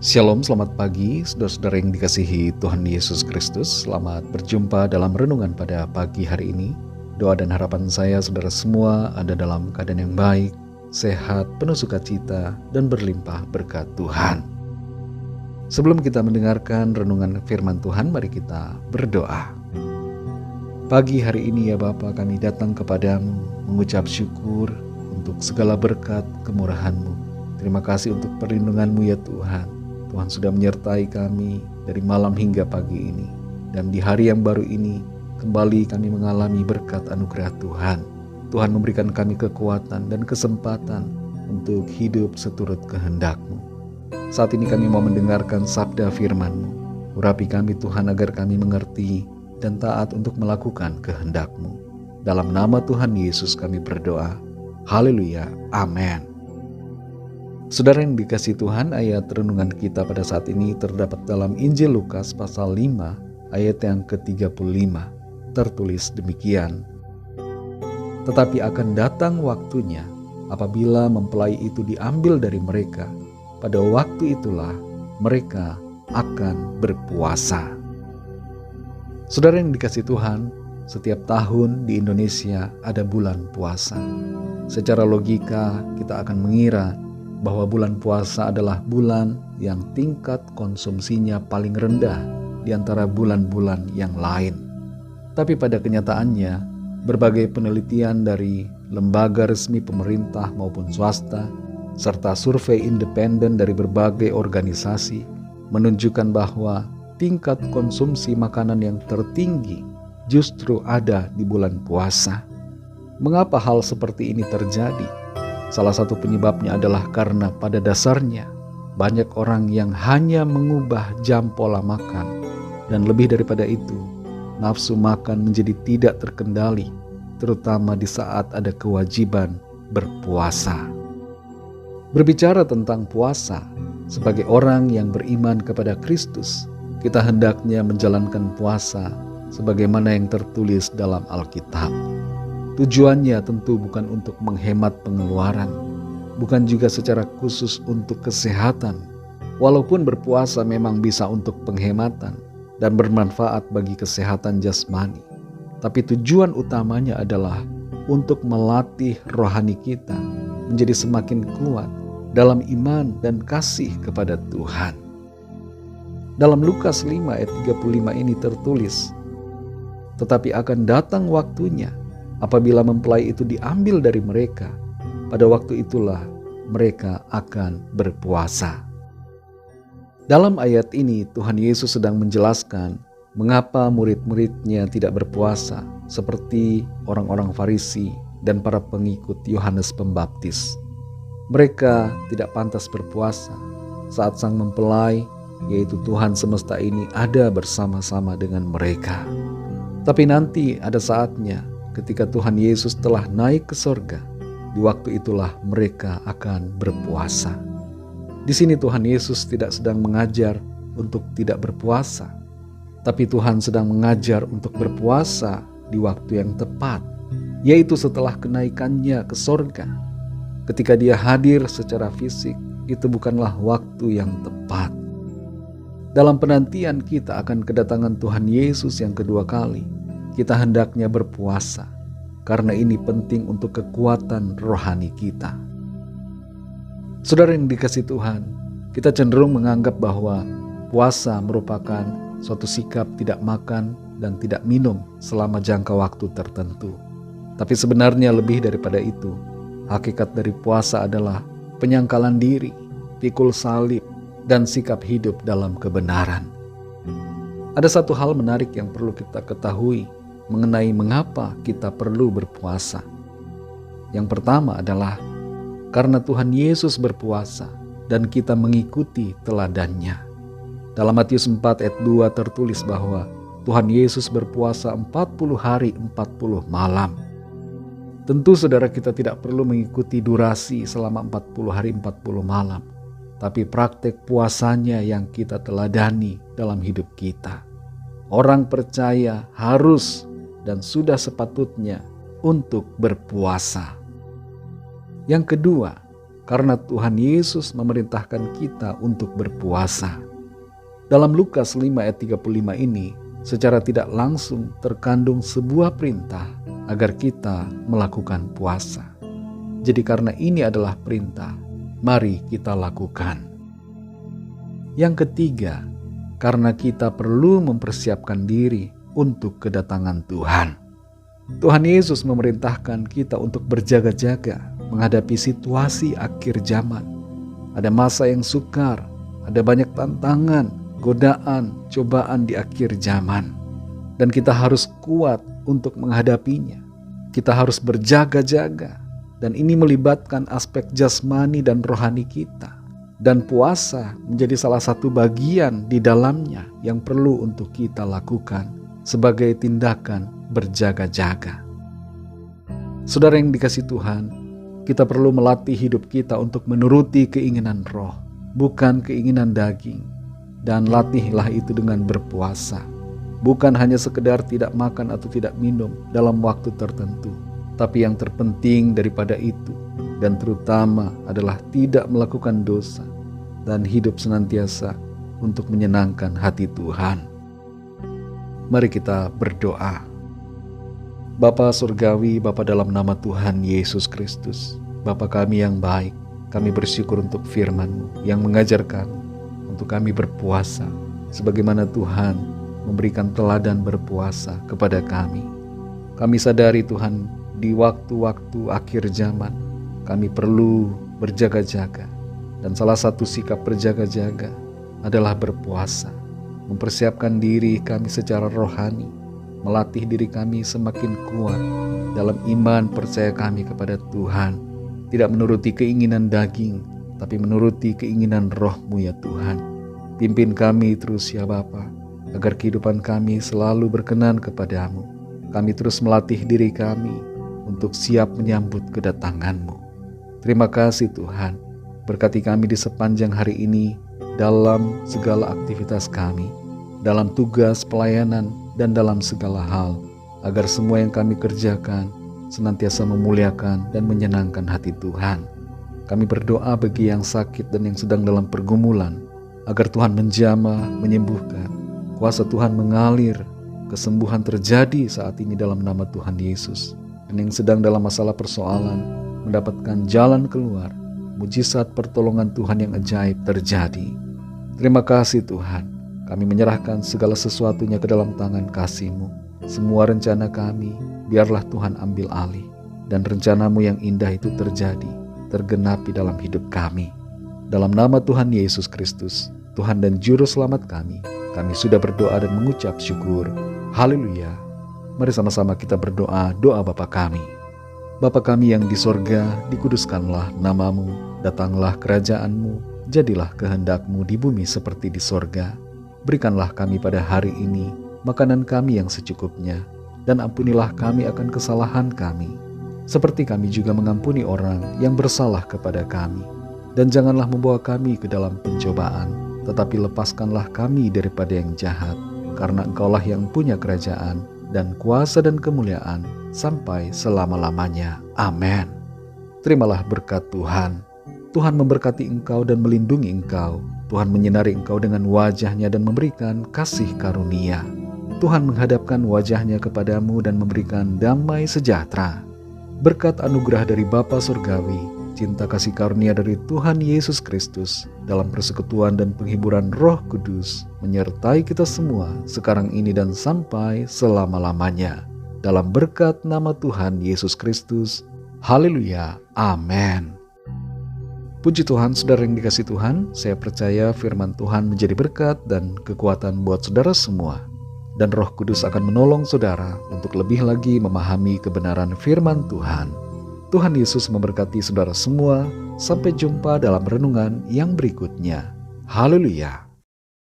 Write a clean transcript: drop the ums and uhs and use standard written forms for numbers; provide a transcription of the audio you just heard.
Shalom, selamat pagi saudara-saudara yang dikasihi Tuhan Yesus Kristus. Selamat berjumpa dalam renungan pada pagi hari ini. Doa dan harapan saya saudara semua ada dalam keadaan yang baik, sehat, penuh sukacita, dan berlimpah berkat Tuhan. Sebelum kita mendengarkan renungan firman Tuhan, mari kita berdoa. Pagi hari ini ya Bapa, kami datang kepadamu mengucap syukur untuk segala berkat kemurahan-Mu. Terima kasih untuk perlindungan-Mu ya Tuhan. Tuhan sudah menyertai kami dari malam hingga pagi ini. Dan di hari yang baru ini, kembali kami mengalami berkat anugerah Tuhan. Tuhan memberikan kami kekuatan dan kesempatan untuk hidup seturut kehendak-Mu. Saat ini kami mau mendengarkan sabda firman-Mu. Urapi kami Tuhan agar kami mengerti dan taat untuk melakukan kehendak-Mu. Dalam nama Tuhan Yesus kami berdoa. Haleluya. Amin. Saudara yang dikasihi Tuhan, ayat renungan kita pada saat ini terdapat dalam Injil Lukas pasal 5 ayat yang ke-35. Tertulis demikian. Tetapi akan datang waktunya apabila mempelai itu diambil dari mereka. Pada waktu itulah mereka akan berpuasa. Saudara yang dikasihi Tuhan, setiap tahun di Indonesia ada bulan puasa. Secara logika kita akan mengira bahwa bulan puasa adalah bulan yang tingkat konsumsinya paling rendah di antara bulan-bulan yang lain. Tapi pada kenyataannya, berbagai penelitian dari lembaga resmi pemerintah maupun swasta, serta survei independen dari berbagai organisasi, menunjukkan bahwa tingkat konsumsi makanan yang tertinggi justru ada di bulan puasa. Mengapa hal seperti ini terjadi? Salah satu penyebabnya adalah karena pada dasarnya banyak orang yang hanya mengubah jam pola makan, dan lebih daripada itu, nafsu makan menjadi tidak terkendali, terutama di saat ada kewajiban berpuasa. Berbicara tentang puasa, sebagai orang yang beriman kepada Kristus, kita hendaknya menjalankan puasa sebagaimana yang tertulis dalam Alkitab. Tujuannya tentu bukan untuk menghemat pengeluaran, bukan juga secara khusus untuk kesehatan. Walaupun berpuasa memang bisa untuk penghematan dan bermanfaat bagi kesehatan jasmani, tapi tujuan utamanya adalah untuk melatih rohani kita menjadi semakin kuat dalam iman dan kasih kepada Tuhan. Dalam Lukas 5 ayat 35 ini tertulis, tetapi akan datang waktunya apabila mempelai itu diambil dari mereka, pada waktu itulah mereka akan berpuasa. Dalam ayat ini Tuhan Yesus sedang menjelaskan mengapa murid-muridnya tidak berpuasa seperti orang-orang Farisi dan para pengikut Yohanes Pembaptis. Mereka tidak pantas berpuasa saat sang mempelai, yaitu Tuhan semesta ini, ada bersama-sama dengan mereka. Tapi nanti ada saatnya ketika Tuhan Yesus telah naik ke sorga, di waktu itulah mereka akan berpuasa. Di sini Tuhan Yesus tidak sedang mengajar untuk tidak berpuasa, tapi Tuhan sedang mengajar untuk berpuasa di waktu yang tepat, yaitu setelah kenaikannya ke sorga. Ketika dia hadir secara fisik, itu bukanlah waktu yang tepat. Dalam penantian kita akan kedatangan Tuhan Yesus yang kedua kali, kita hendaknya berpuasa, karena ini penting untuk kekuatan rohani kita. Saudara yang dikasihi Tuhan, kita cenderung menganggap bahwa puasa merupakan suatu sikap tidak makan dan tidak minum selama jangka waktu tertentu. Tapi sebenarnya lebih daripada itu. Hakikat dari puasa adalah penyangkalan diri, pikul salib, dan sikap hidup dalam kebenaran. Ada satu hal menarik yang perlu kita ketahui mengenai mengapa kita perlu berpuasa. Yang pertama adalah karena Tuhan Yesus berpuasa dan kita mengikuti teladannya. Dalam Matius 4 ayat 2 tertulis bahwa Tuhan Yesus berpuasa 40 hari 40 malam. Tentu saudara kita tidak perlu mengikuti durasi selama 40 hari 40 malam, tapi praktek puasanya yang kita teladani dalam hidup kita. Orang percaya harus dan sudah sepatutnya untuk berpuasa. Yang kedua, karena Tuhan Yesus memerintahkan kita untuk berpuasa. Dalam Lukas 5 ayat 35 ini, secara tidak langsung terkandung sebuah perintah agar kita melakukan puasa. Jadi karena ini adalah perintah, mari kita lakukan. Yang ketiga, karena kita perlu mempersiapkan diri untuk kedatangan Tuhan. Tuhan Yesus memerintahkan kita untuk berjaga-jaga menghadapi situasi akhir zaman. Ada masa yang sukar, ada banyak tantangan, godaan, cobaan di akhir zaman. Dan kita harus kuat untuk menghadapinya. Kita harus berjaga-jaga. Dan ini melibatkan aspek jasmani dan rohani kita. Dan puasa menjadi salah satu bagian di dalamnya yang perlu untuk kita lakukan sebagai tindakan berjaga-jaga. Saudara yang dikasihi Tuhan, kita perlu melatih hidup kita untuk menuruti keinginan roh, bukan keinginan daging. Dan latihlah itu dengan berpuasa. Bukan hanya sekedar tidak makan atau tidak minum dalam waktu tertentu. Tapi yang terpenting daripada itu, dan terutama adalah tidak melakukan dosa dan hidup senantiasa untuk menyenangkan hati Tuhan. Mari kita berdoa. Bapa Surgawi, Bapa dalam nama Tuhan Yesus Kristus, Bapa kami yang baik, kami bersyukur untuk firman-Mu yang mengajar kami untuk kami berpuasa, sebagaimana Tuhan memberikan teladan berpuasa kepada kami. Kami sadari Tuhan, di waktu-waktu akhir zaman, kami perlu berjaga-jaga. Dan salah satu sikap berjaga-jaga adalah berpuasa. Mempersiapkan diri kami secara rohani. Melatih diri kami semakin kuat dalam iman percaya kami kepada Tuhan. Tidak menuruti keinginan daging, tapi menuruti keinginan roh-Mu ya Tuhan. Pimpin kami terus ya Bapa, agar kehidupan kami selalu berkenan kepadamu. Kami terus melatih diri kami untuk siap menyambut kedatangan-Mu. Terima kasih Tuhan, berkati kami di sepanjang hari ini dalam segala aktivitas kami, dalam tugas pelayanan dan dalam segala hal, agar semua yang kami kerjakan senantiasa memuliakan dan menyenangkan hati Tuhan. Kami berdoa bagi yang sakit dan yang sedang dalam pergumulan, agar Tuhan menjamah, menyembuhkan. Kuasa Tuhan mengalir, kesembuhan terjadi saat ini dalam nama Tuhan Yesus. Dan yang sedang dalam masalah persoalan mendapatkan jalan keluar, mujizat pertolongan Tuhan yang ajaib terjadi. Terima kasih Tuhan, kami menyerahkan segala sesuatunya ke dalam tangan kasih-Mu. Semua rencana kami, biarlah Tuhan ambil alih, dan rencana-Mu yang indah itu terjadi, tergenapi dalam hidup kami. Dalam nama Tuhan Yesus Kristus, Tuhan dan Juru Selamat kami sudah berdoa dan mengucap syukur. Haleluya. Mari sama-sama kita berdoa doa Bapa kami. Bapa kami yang di sorga, dikuduskanlah nama-Mu, datanglah kerajaan-Mu, jadilah kehendak-Mu di bumi seperti di sorga. Berikanlah kami pada hari ini makanan kami yang secukupnya, dan ampunilah kami akan kesalahan kami, seperti kami juga mengampuni orang yang bersalah kepada kami. Dan janganlah membawa kami ke dalam pencobaan, tetapi lepaskanlah kami daripada yang jahat, karena Engkaulah yang punya kerajaan, dan kuasa dan kemuliaan sampai selama-lamanya. Amin. Terimalah berkat Tuhan. Tuhan memberkati engkau dan melindungi engkau. Tuhan menyinari engkau dengan wajah-Nya dan memberikan kasih karunia. Tuhan menghadapkan wajah-Nya kepadamu dan memberikan damai sejahtera. Berkat anugerah dari Bapa Surgawi, cinta kasih karunia dari Tuhan Yesus Kristus, dalam persekutuan dan penghiburan Roh Kudus, menyertai kita semua sekarang ini dan sampai selama-lamanya. Dalam berkat nama Tuhan Yesus Kristus. Haleluya. Amin. Puji Tuhan, saudara yang dikasihi Tuhan, saya percaya firman Tuhan menjadi berkat dan kekuatan buat saudara semua. Dan Roh Kudus akan menolong saudara untuk lebih lagi memahami kebenaran firman Tuhan. Tuhan Yesus memberkati saudara semua. Sampai jumpa dalam renungan yang berikutnya. Haleluya.